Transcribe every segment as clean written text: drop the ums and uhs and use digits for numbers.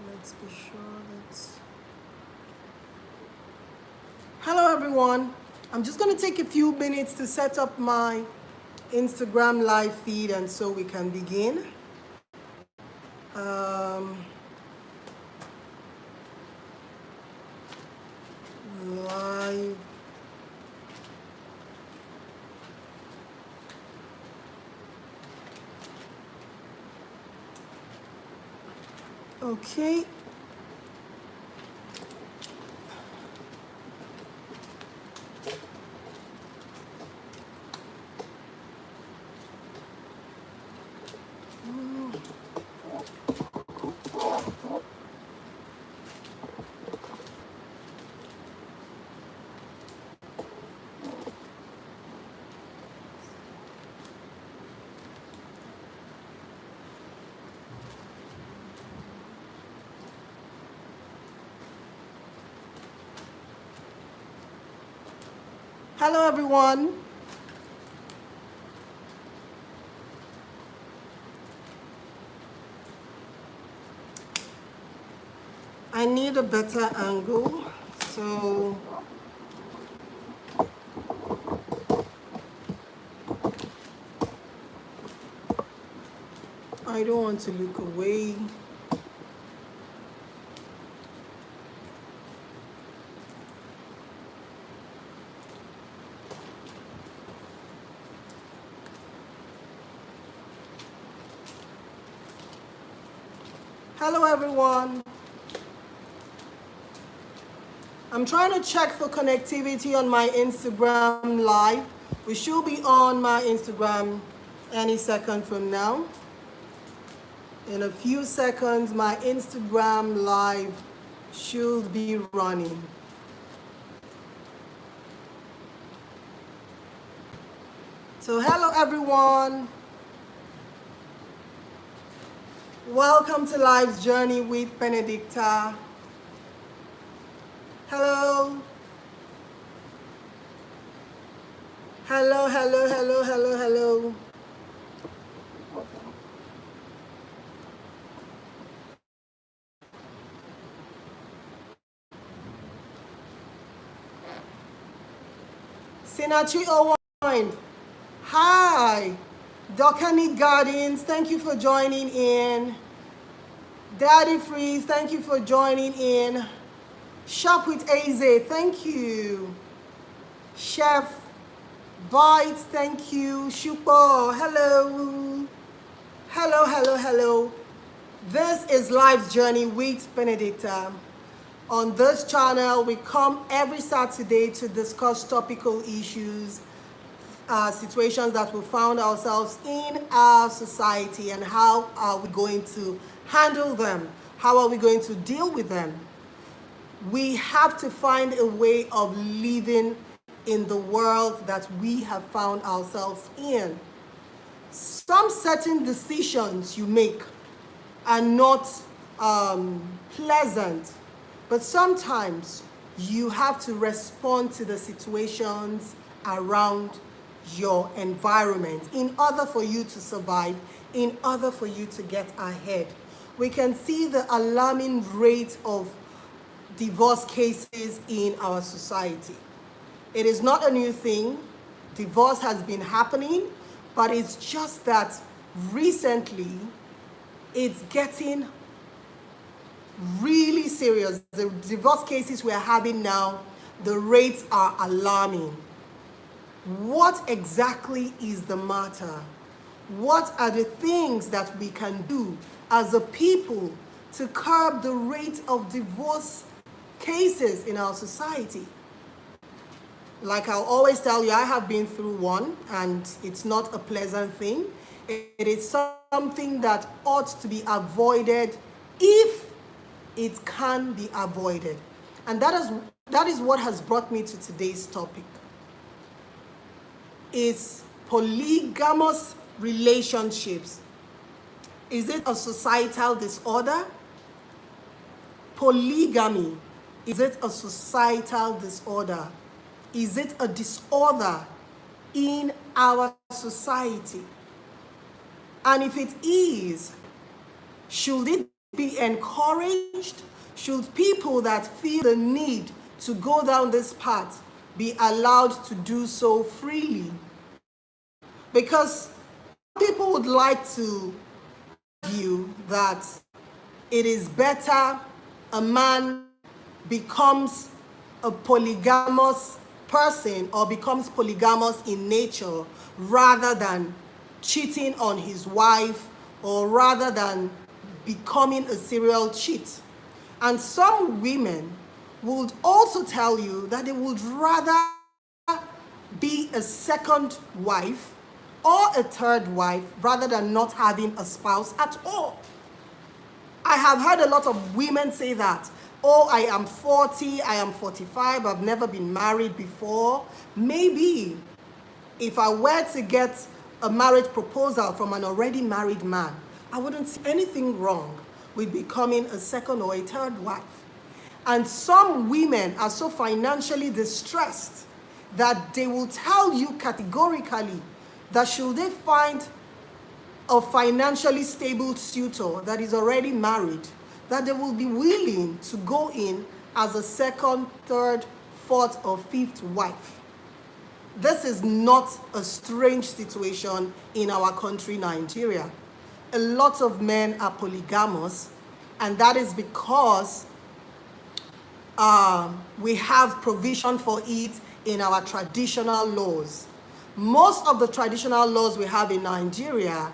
Let's be sure that's... Hello everyone. I'm just going to take a few minutes to set up my Instagram live feed and so we can begin. Live. Okay. Hello everyone. I need a better angle, so I don't want to look away. Hello everyone. I'm trying to check for connectivity on my Instagram live. We should be on my Instagram any second from now. In a few seconds, my Instagram live should be running. So hello everyone. Welcome to Life's Journey with Benedicta. Hello. Hello, hello, hello, hello, hello. Sinachi Owen. Hi. Dokani Gardens, thank you for joining in. Daddy Freeze, thank you for joining in. Shop with Aze, thank you. Chef Bites, thank you. Shupo, hello. Hello, hello, hello. This is Life's Journey with Benedicta. On this channel, we come every Saturday to discuss topical issues, situations that we found ourselves in our society, and how are we going to handle them? How are we going to deal with them? We have to find a way of living in the world that we have found ourselves in. Some certain decisions you make are not pleasant, but sometimes you have to respond to the situations around your environment in order for you to survive, in order for you to get ahead. We can see the alarming rate of divorce cases in our society. It is not a new thing. Divorce has been happening, but it's just that recently it's getting really serious. The divorce cases we're having now, the rates are alarming. What exactly is the matter? What are the things that we can do as a people to curb the rate of divorce cases in our society? Like I'll always tell you, I have been through one, and it's not a pleasant thing. It is something that ought to be avoided if it can be avoided. And that is what has brought me to today's topic. Is polygamous relationships, is it a societal disorder? Polygamy, is it a societal disorder? Is it a disorder in our society? And if it is, should it be encouraged? Should people that feel the need to go down this path be allowed to do so freely? Because people would like to argue that it is better a man becomes a polygamous person or becomes polygamous in nature rather than cheating on his wife or rather than becoming a serial cheat. And some women would also tell you that they would rather be a second wife or a third wife rather than not having a spouse at all. I have heard a lot of women say that, oh, I am 40, I am 45, I've never been married before. Maybe if I were to get a marriage proposal from an already married man, I wouldn't see anything wrong with becoming a second or a third wife. And some women are so financially distressed that they will tell you categorically that should they find a financially stable suitor that is already married, that they will be willing to go in as a second, third, fourth, or fifth wife. This is not a strange situation in our country, Nigeria. A lot of men are polygamous, and that is because we have provision for it in our traditional laws. Most of the traditional laws we have in Nigeria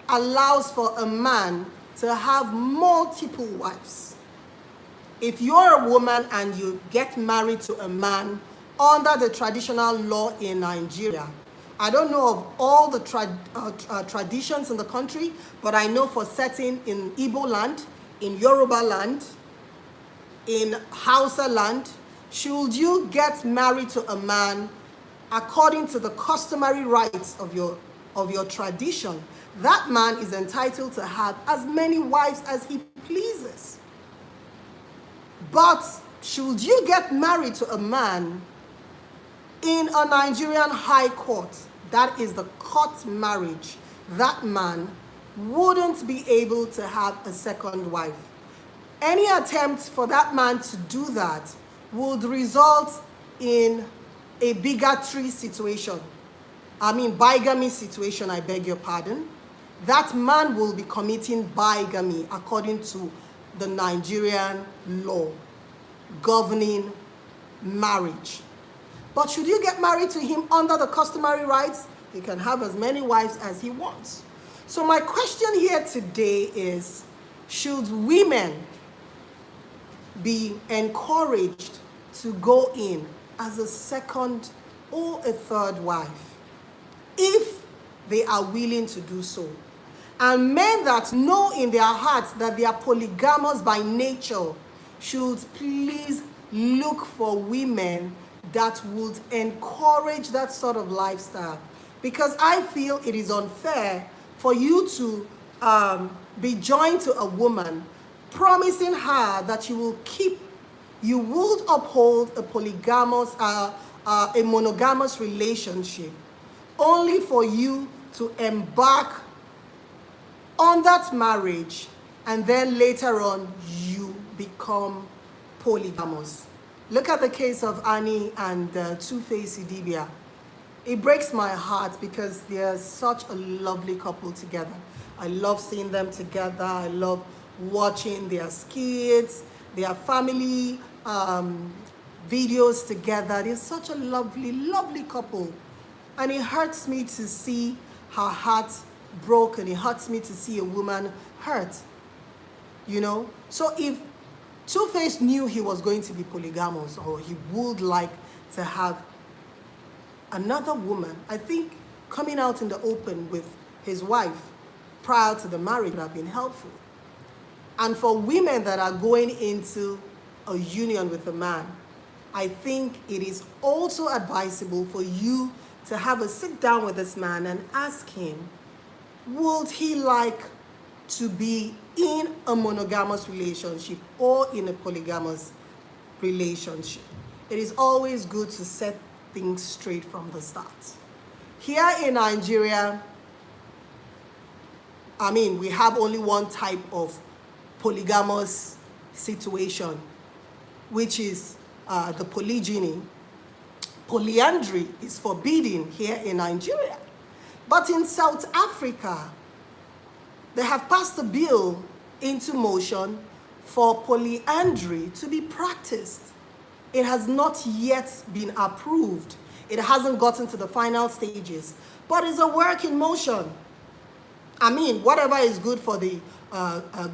allows for a man to have multiple wives. If you're a woman and you get married to a man under the traditional law in Nigeria, I don't know of all the traditions in the country, but I know for certain in Igbo land, in Yoruba land, in Hausa land, should you get married to a man according to the customary rights of your tradition, that man is entitled to have as many wives as he pleases. But should you get married to a man in a Nigerian high court, that is the court marriage, that man wouldn't be able to have a second wife. Any attempt for that man to do that would result in a bigotry situation. I mean, bigamy situation, I beg your pardon. That man will be committing bigamy according to the Nigerian law governing marriage. But should you get married to him under the customary rights, he can have as many wives as he wants. So my question here today is, should women be encouraged to go in as a second or a third wife if they are willing to do so? And men that know in their hearts that they are polygamous by nature should please look for women that would encourage that sort of lifestyle. Because I feel it is unfair for you to be joined to a woman promising her that you would uphold a polygamous, a monogamous relationship, only for you to embark on that marriage and then later on you become polygamous. Look at the case of Annie and Two-Face Idibia. It breaks my heart because they're such a lovely couple together. I love seeing them together. I love watching their skits, their family videos together. They're such a lovely, lovely couple. And it hurts me to see her heart broken. It hurts me to see a woman hurt, you know? So if Two-Face knew he was going to be polygamous or he would like to have another woman, I think coming out in the open with his wife prior to the marriage would have been helpful. And for women that are going into a union with a man, I think it is also advisable for you to have a sit down with this man and ask him, would he like to be in a monogamous relationship or in a polygamous relationship? It is always good to set things straight from the start. Here in Nigeria, we have only one type of polygamous situation, which is the polygyny. Polyandry is forbidden here in Nigeria. But in South Africa, they have passed a bill into motion for polyandry to be practiced. It has not yet been approved. It hasn't gotten to the final stages, but it's a work in motion. Whatever is good for the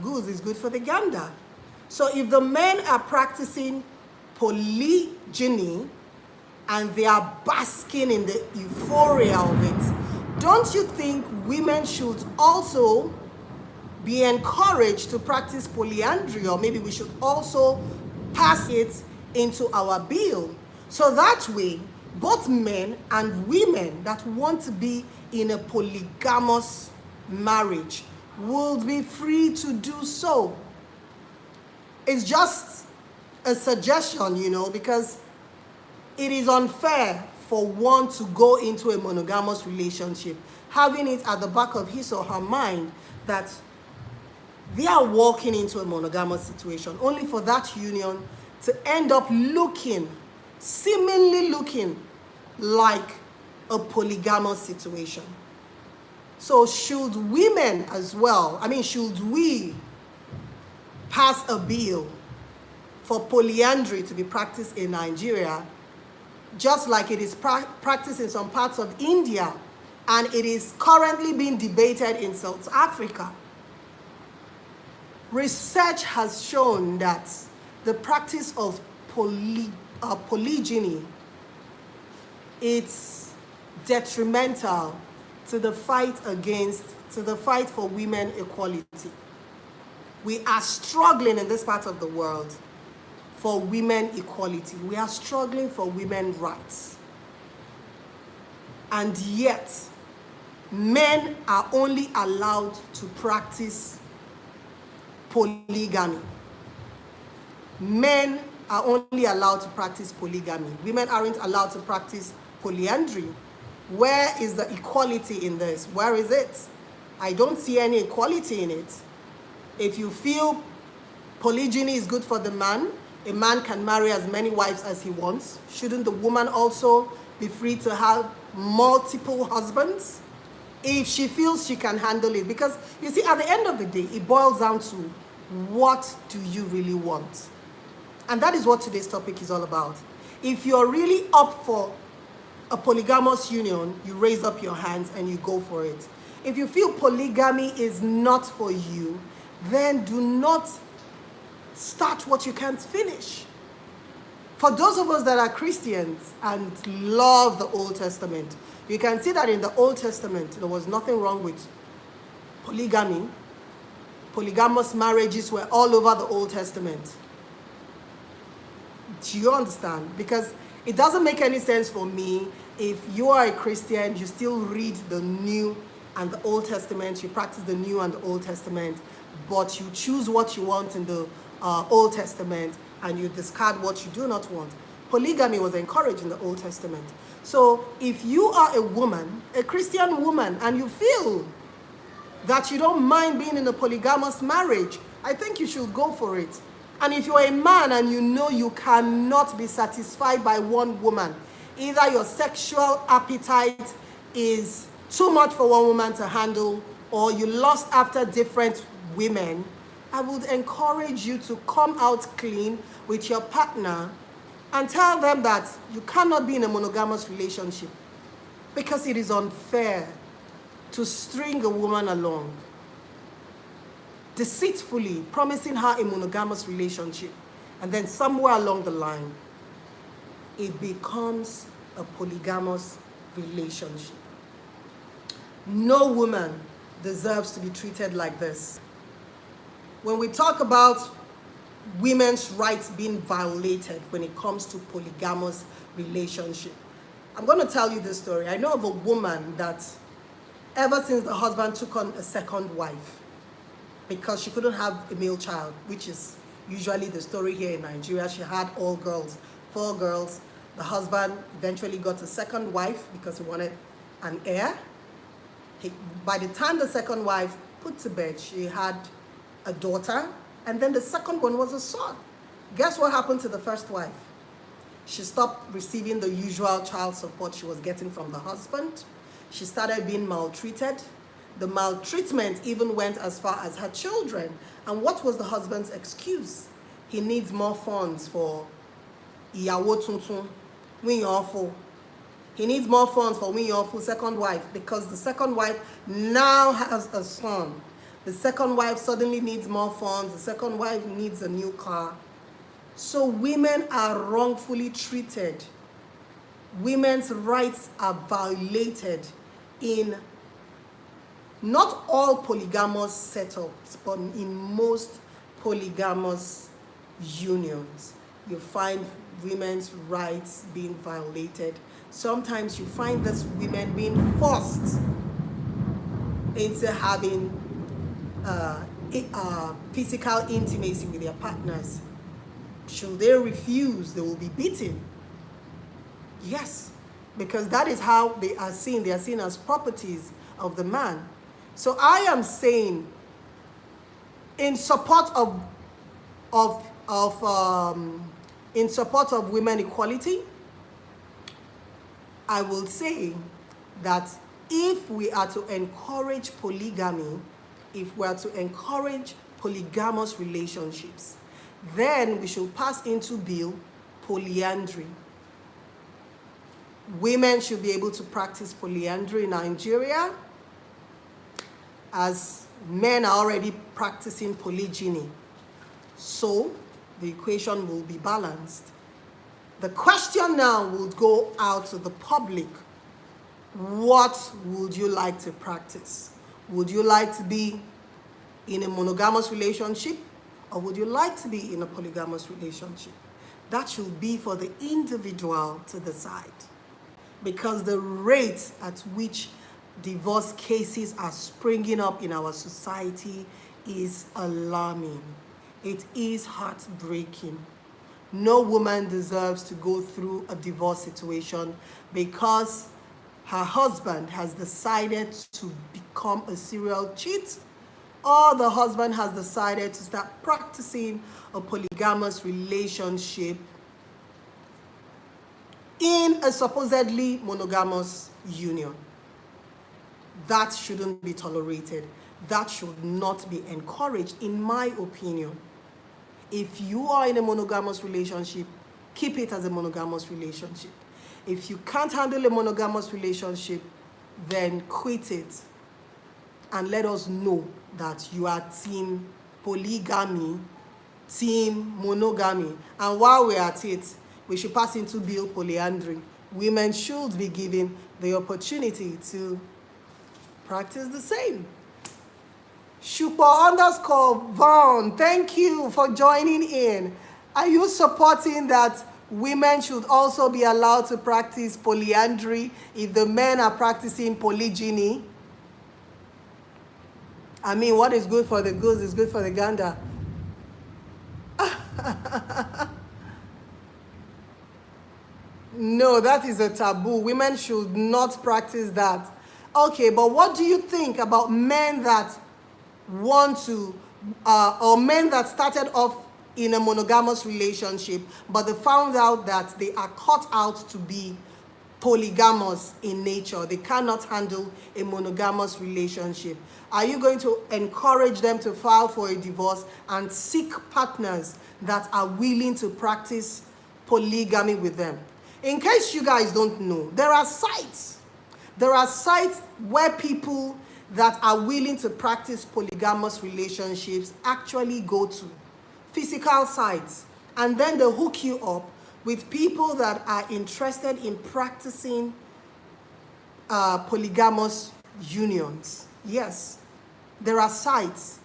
goose is good for the gander. So if the men are practicing polygyny and they are basking in the euphoria of it, don't you think women should also be encouraged to practice polyandry? Or maybe we should also pass it into our bill, so that way both men and women that want to be in a polygamous marriage will be free to do so. It's just a suggestion, because it is unfair for one to go into a monogamous relationship having it at the back of his or her mind that they are walking into a monogamous situation, only for that union to end up seemingly looking like a polygamous situation. So should women as well, should we pass a bill for polyandry to be practiced in Nigeria, just like it is practiced in some parts of India, and it is currently being debated in South Africa? Research has shown that the practice of polygyny, it's detrimental to the fight for women equality. We are struggling in this part of the world for women equality. We are struggling for women's rights. And yet, men are only allowed to practice polygamy. Men are only allowed to practice polygamy. Women aren't allowed to practice polyandry. Where is the equality in this? Where is it? I don't see any equality in it. If you feel polygyny is good for the man, a man can marry as many wives as he wants. Shouldn't the woman also be free to have multiple husbands if she feels she can handle it? Because you see, at the end of the day, it boils down to, what do you really want? And that is what today's topic is all about. If you're really up for a polygamous union, you raise up your hands and you go for it. If you feel polygamy is not for you, then do not start what you can't finish. For those of us that are Christians and love the Old Testament, you can see that in the Old Testament, there was nothing wrong with polygamy. Polygamous marriages were all over the Old Testament. Do you understand? Because it doesn't make any sense for me if you are a Christian, you still read the New and the Old Testament, you practice the New and the Old Testament, but you choose what you want in the Old Testament and you discard what you do not want. Polygamy was encouraged in the Old Testament. So if you are a woman, a Christian woman, and you feel that you don't mind being in a polygamous marriage, I think you should go for it. And if you're a man and you know you cannot be satisfied by one woman, either your sexual appetite is too much for one woman to handle, or you lust after different women, I would encourage you to come out clean with your partner and tell them that you cannot be in a monogamous relationship, because it is unfair to string a woman along deceitfully, promising her a monogamous relationship, and then somewhere along the line, it becomes a polygamous relationship. No woman deserves to be treated like this. When we talk about women's rights being violated when it comes to polygamous relationship, I'm going to tell you this story. I know of a woman that ever since the husband took on a second wife, because she couldn't have a male child, which is usually the story here in Nigeria. She had all girls, 4 girls. The husband eventually got a second wife because he wanted an heir. By the time the second wife put to bed. She had a daughter, and then the second one was a son. Guess what happened to the first wife? She stopped receiving the usual child support she was getting from the husband. She started being maltreated. The maltreatment even went as far as her children. And what was the husband's excuse? He needs more funds for ìyàwó tuntun, Winyofo. He needs more funds for Winyofo, second wife, because the second wife now has a son. The second wife suddenly needs more funds. The second wife needs a new car. So women are wrongfully treated. Women's rights are violated in not all polygamous setups, but in most polygamous unions. You find women's rights being violated. Sometimes you find these women being forced into having physical intimacy with their partners. Should they refuse, they will be beaten. Yes, because that is how they are seen. They are seen as properties of the man. So I am saying, in support of women equality, I will say that if we are to encourage polygamy, if we are to encourage polygamous relationships, then we should pass into bill polyandry. Women should be able to practice polyandry in Nigeria, as men are already practicing polygyny. So the equation will be balanced. The question now would go out to the public. What would you like to practice? Would you like to be in a monogamous relationship, or would you like to be in a polygamous relationship? That should be for the individual to decide. Because the rate at which divorce cases are springing up in our society is alarming. It is heartbreaking. No woman deserves to go through a divorce situation because her husband has decided to become a serial cheat, or the husband has decided to start practicing a polygamous relationship in a supposedly monogamous union. That shouldn't be tolerated. That should not be encouraged, in my opinion. If you are in a monogamous relationship, keep it as a monogamous relationship. If you can't handle a monogamous relationship, then quit it. And let us know that you are team polygamy, team monogamy. And while we're at it, we should pass into bill polyandry. Women should be given the opportunity to practice the same. Shupo_Vaughn, thank you for joining in. Are you supporting that women should also be allowed to practice polyandry if the men are practicing polygyny? I mean, what is good for the goose is good for the gander. No, that is a taboo. Women should not practice that. Okay, but what do you think about men that want to, or men that started off in a monogamous relationship, but they found out that they are cut out to be polygamous in nature? They cannot handle a monogamous relationship. Are you going to encourage them to file for a divorce and seek partners that are willing to practice polygamy with them? In case you guys don't know, there are sites. There are sites where people that are willing to practice polygamous relationships actually go to. Physical sites. And then they hook you up with people that are interested in practicing polygamous unions. Yes, there are sites.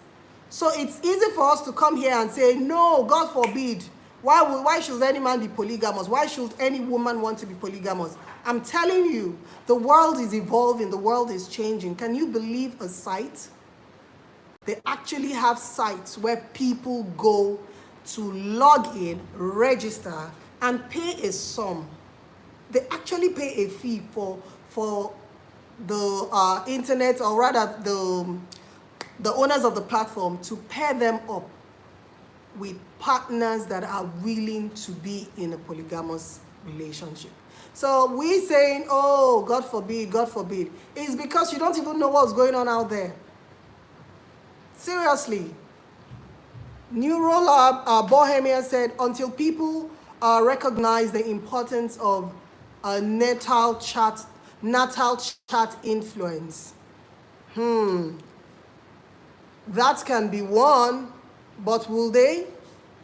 So it's easy for us to come here and say, no, God forbid. Why should any man be polygamous? Why should any woman want to be polygamous? I'm telling you, the world is evolving, the world is changing. Can you believe a site? They actually have sites where people go to log in, register, and pay a sum. They actually pay a fee for the internet, or rather the owners of the platform to pair them up with partners that are willing to be in a polygamous relationship. So we saying, oh, God forbid, is because you don't even know what's going on out there. Seriously. Neural Bohemia said, until people recognize the importance of natal chart influence. That can be one, but will they?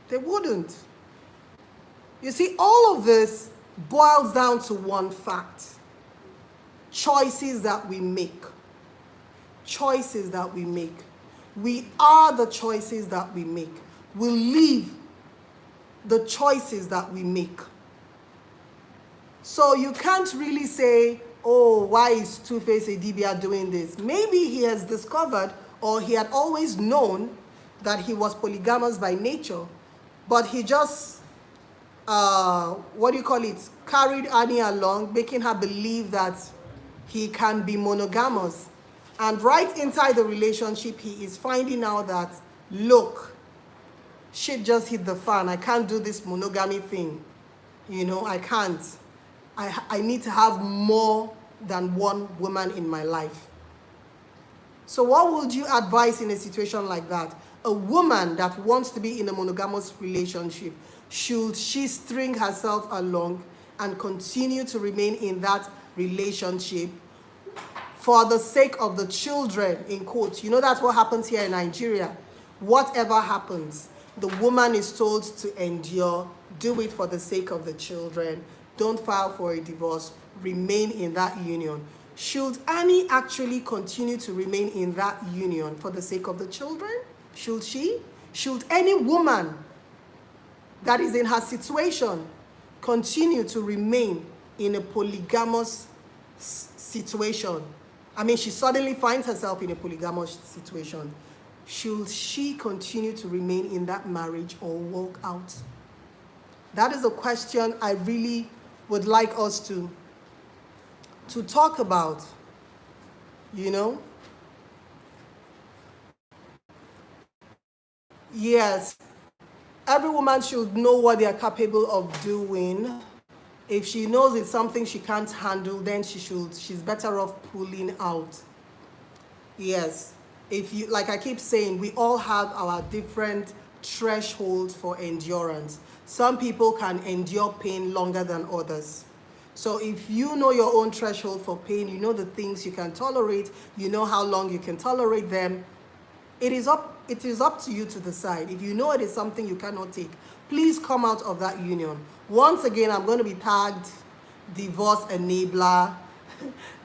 They wouldn't. You see, all of this boils down to one fact. Choices that we make. Choices that we make. We are the choices that we make. We live the choices that we make. So you can't really say, oh, why is Two-Face Idibia doing this? Maybe he has discovered, or he had always known, that he was polygamous by nature, but he just, carried Annie along, making her believe that he can be monogamous. And right inside the relationship, he is finding out that, look, shit just hit the fan. I can't do this monogamy thing. I can't. I need to have more than one woman in my life. So what would you advise in a situation like that? A woman that wants to be in a monogamous relationship, should she string herself along and continue to remain in that relationship for the sake of the children, in quotes? That's what happens here in Nigeria. Whatever happens, the woman is told to endure, do it for the sake of the children, don't file for a divorce, remain in that union. Should Annie actually continue to remain in that union for the sake of the children? Should she? Should any woman that is in her situation continue to remain in a polygamous situation? I mean, she suddenly finds herself in a polygamous situation. Should she continue to remain in that marriage or walk out? That is a question I really would like us to talk about, Yes, every woman should know what they are capable of doing. If she knows it's something she can't handle, then she's better off pulling out. Yes, like I keep saying, we all have our different thresholds for endurance. Some people can endure pain longer than others. So if you know your own threshold for pain, you know the things you can tolerate, you know how long you can tolerate them, it is up to you to decide. If you know it is something you cannot take, please come out of that union. Once again, I'm going to be tagged divorce enabler,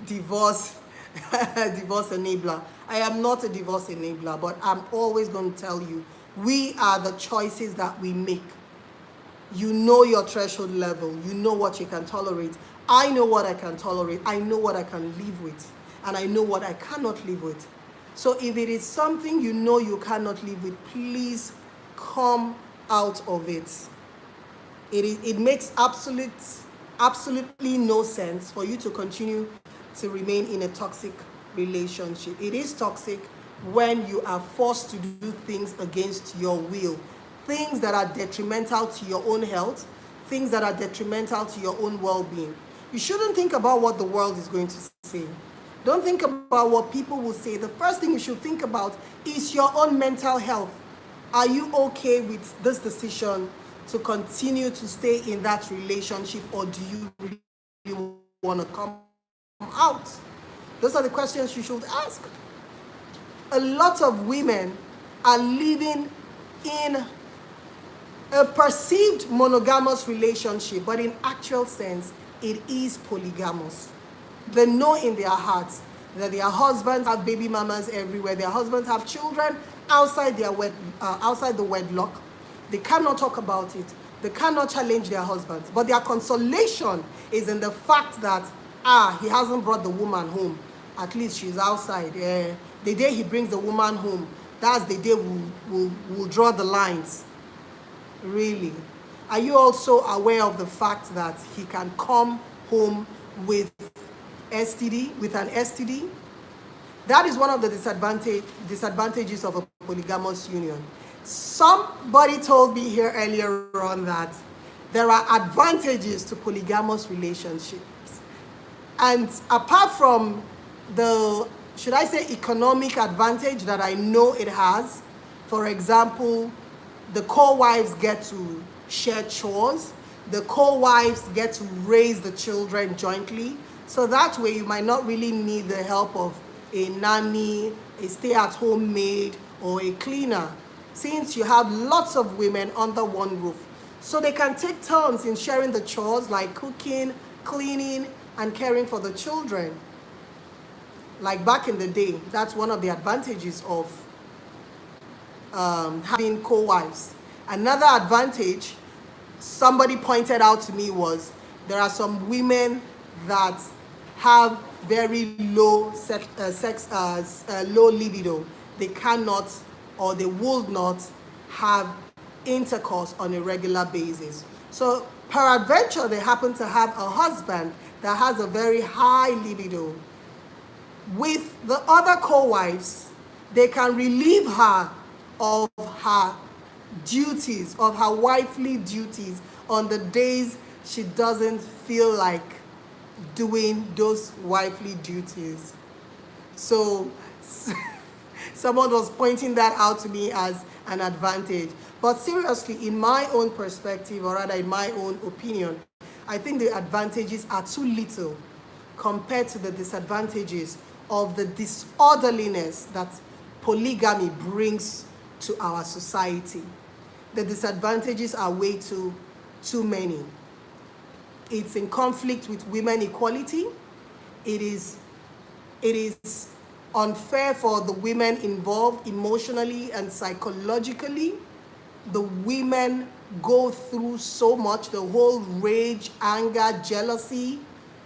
divorce enabler. I am not a divorce enabler, but I'm always going to tell you, we are the choices that we make. You know your threshold level. You know what you can tolerate. I know what I can tolerate. I know what I can live with. And I know what I cannot live with. So if it is something you know you cannot live with, please come out of it. It makes absolutely no sense for you to continue to remain in a toxic relationship. It is toxic when you are forced to do things against your will. Things that are detrimental to your own health, things that are detrimental to your own well-being. You shouldn't think about what the world is going to say. Don't think about what people will say. The first thing you should think about is your own mental health. Are you okay with this decision to continue to stay in that relationship, or do you really want to come out? Those are the questions you should ask. A lot of women are living in a perceived monogamous relationship, but in actual sense, it is polygamous. They know in their hearts that their husbands have baby mamas everywhere. Their husbands have children outside the wedlock. They cannot talk about it. They cannot challenge their husbands. But their consolation is in the fact that, he hasn't brought the woman home. At least she's outside. The day he brings the woman home, that's the day we'll draw the lines. Really. Are you also aware of the fact that he can come home with an STD? That is one of the disadvantages of a polygamous union. Somebody told me here earlier on that there are advantages to polygamous relationships. And apart from the, should I say, economic advantage that I know it has, for example, the co-wives get to share chores, the co-wives get to raise the children jointly, so that way you might not really need the help of a nanny, a stay-at-home maid, or a cleaner, since you have lots of women under one roof. So they can take turns in sharing the chores like cooking, cleaning, and caring for the children. Like back in the day, that's one of the advantages of having co-wives. Another advantage somebody pointed out to me was there are some women that have very low low libido. They cannot or they will not have intercourse on a regular basis. So peradventure they happen to have a husband that has a very high libido. With the other co-wives, they can relieve her of her duties, of her wifely duties on the days she doesn't feel like doing those wifely duties. So someone was pointing that out to me as an advantage. But seriously, in my own perspective, or rather in my own opinion, I think the advantages are too little compared to the disadvantages of the disorderliness that polygamy brings to our society. The disadvantages are way too many. It's in conflict with women equality. It is unfair for the women involved emotionally and psychologically. The women go through so much, the whole rage, anger, jealousy,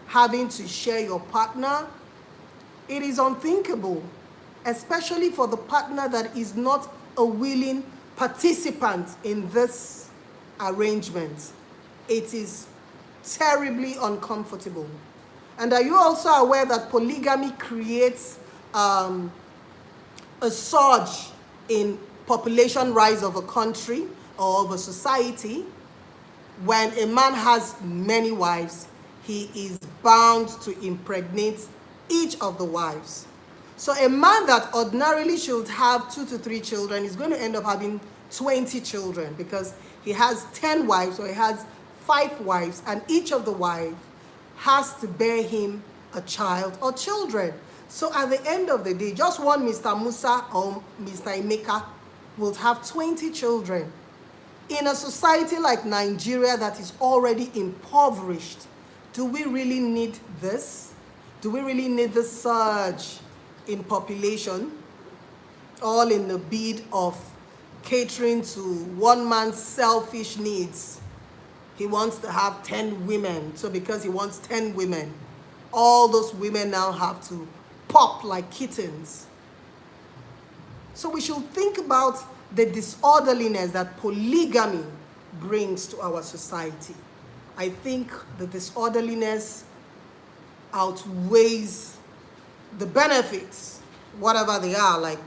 having to share your partner. It is unthinkable, especially for the partner that is not a willing participant in this arrangement. It is terribly uncomfortable. And are you also aware that polygamy creates a surge in population rise of a country or of a society? When a man has many wives, he is bound to impregnate each of the wives. So a man that ordinarily should have 2 to 3 children is going to end up having 20 children because he has 10 wives, or he has 5 wives, and each of the wives has to bear him a child or children. So at the end of the day, just one Mr. Musa or Mr. Emeka will have 20 children. In a society like Nigeria that is already impoverished, do we really need this? Do we really need this surge in population, all in the bid of catering to one man's selfish needs? He wants to have 10 women, so because he wants 10 women, all those women now have to pop like kittens. So we should think about the disorderliness that polygamy brings to our society. I think the disorderliness outweighs the benefits, whatever they are. Like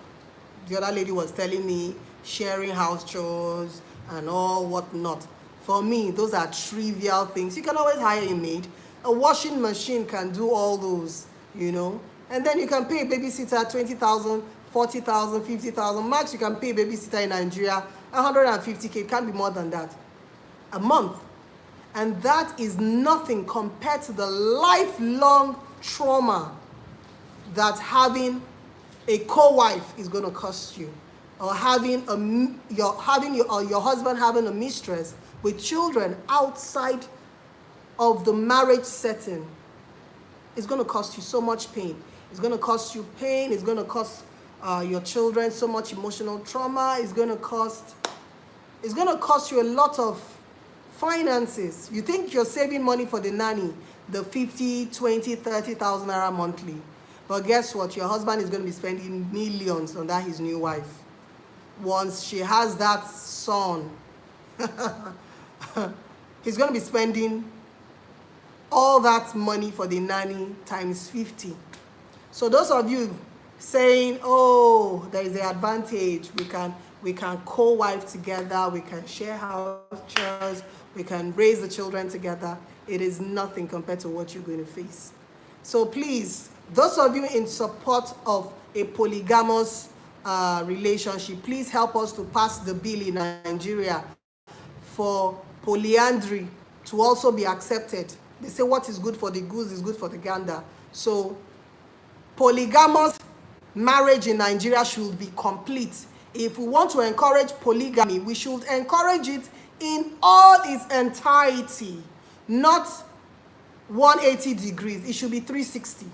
the other lady was telling me, sharing house chores and all whatnot. For me, those are trivial things. You can always hire a maid. A washing machine can do all those, you know. And then you can pay a babysitter 20,000, 40,000, 50,000. Max, you can pay a babysitter in Nigeria 150K. It can't be more than that a month. And that is nothing compared to the lifelong trauma that having a co-wife is going to cost you, or having your husband having a mistress with children outside of the marriage setting. It's going to cost you so much pain. It's going to cost you pain. It's going to cost your children so much emotional trauma. It's going to cost you a lot of finances. You think you're saving money for the nanny, the 50, 20, 30,000 naira monthly. But guess what? Your husband is going to be spending millions on that his new wife. Once she has that son, he's going to be spending all that money for the nanny times 50. So those of you saying, oh, there is the advantage. We can co-wife together, we can share house chores, we can raise the children together. It is nothing compared to what you're going to face. So please, those of you in support of a polygamous relationship, please help us to pass the bill in Nigeria for polyandry to also be accepted. They say what is good for the goose is good for the gander. So polygamous marriage in Nigeria should be complete. If we want to encourage polygamy, we should encourage it in all its entirety, not 180 degrees. It should be 360.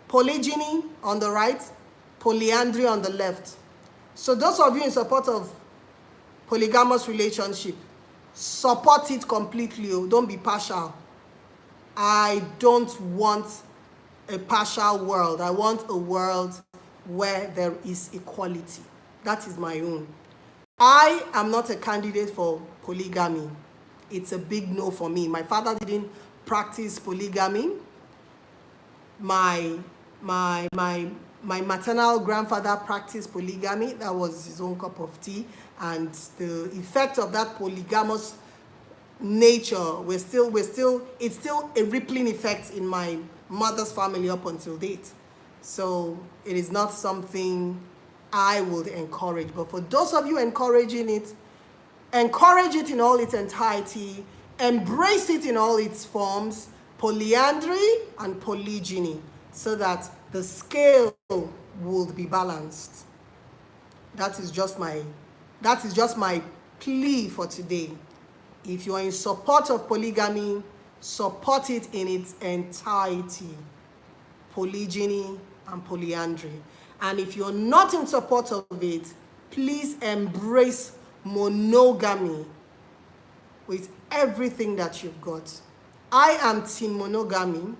Polygyny on the right, polyandry on the left. So those of you in support of polygamous relationship, support it completely. Don't be partial. I don't want a partial world. I want a world where there is equality. That is my own. I am not a candidate for polygamy. It's a big no for me. My father didn't practice polygamy. My maternal grandfather practiced polygamy. That was his own cup of tea. And the effect of that polygamous nature, it's still a rippling effect in my mother's family up until date. So it is not something I would encourage. But for those of you encouraging it, encourage it in all its entirety, embrace it in all its forms, polyandry and polygyny, so that the scale will be balanced. That is just my plea for today. If you are in support of polygamy, support it in its entirety, polygyny and polyandry. And if you're not in support of it, please embrace monogamy with everything that you've got. I am team monogamy.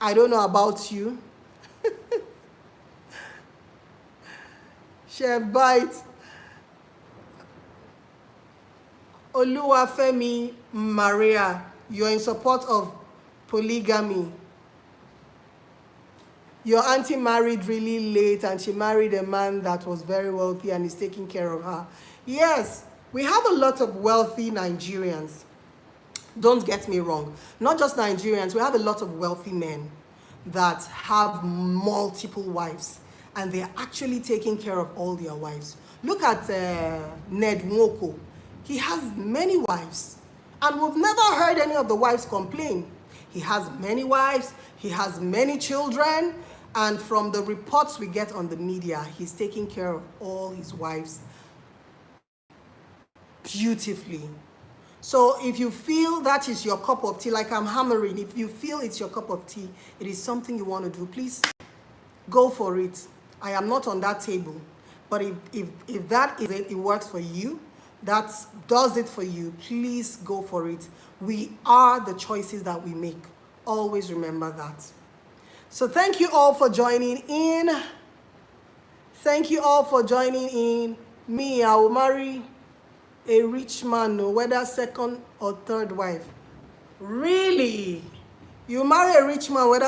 I don't know about you. Chef Bite. Oluwafemi Maria, you're in support of polygamy. Your auntie married really late and she married a man that was very wealthy and is taking care of her. Yes, we have a lot of wealthy Nigerians. Don't get me wrong. Not just Nigerians, we have a lot of wealthy men that have multiple wives and they're actually taking care of all their wives. Look at Ned Nwoko. He has many wives and we've never heard any of the wives complain. He has many wives, he has many children, and from the reports we get on the media, he's taking care of all his wives beautifully. So if you feel that is your cup of tea, like I'm hammering, if you feel it's your cup of tea, it is something you want to do, please go for it. I am not on that table. But if that is it, it works for you, that does it for you, please go for it. We are the choices that we make. Always remember that. So thank you all for joining in. Thank you all for joining in. Me, I will marry a rich man, no, whether second or third wife. Really? You marry a rich man, whether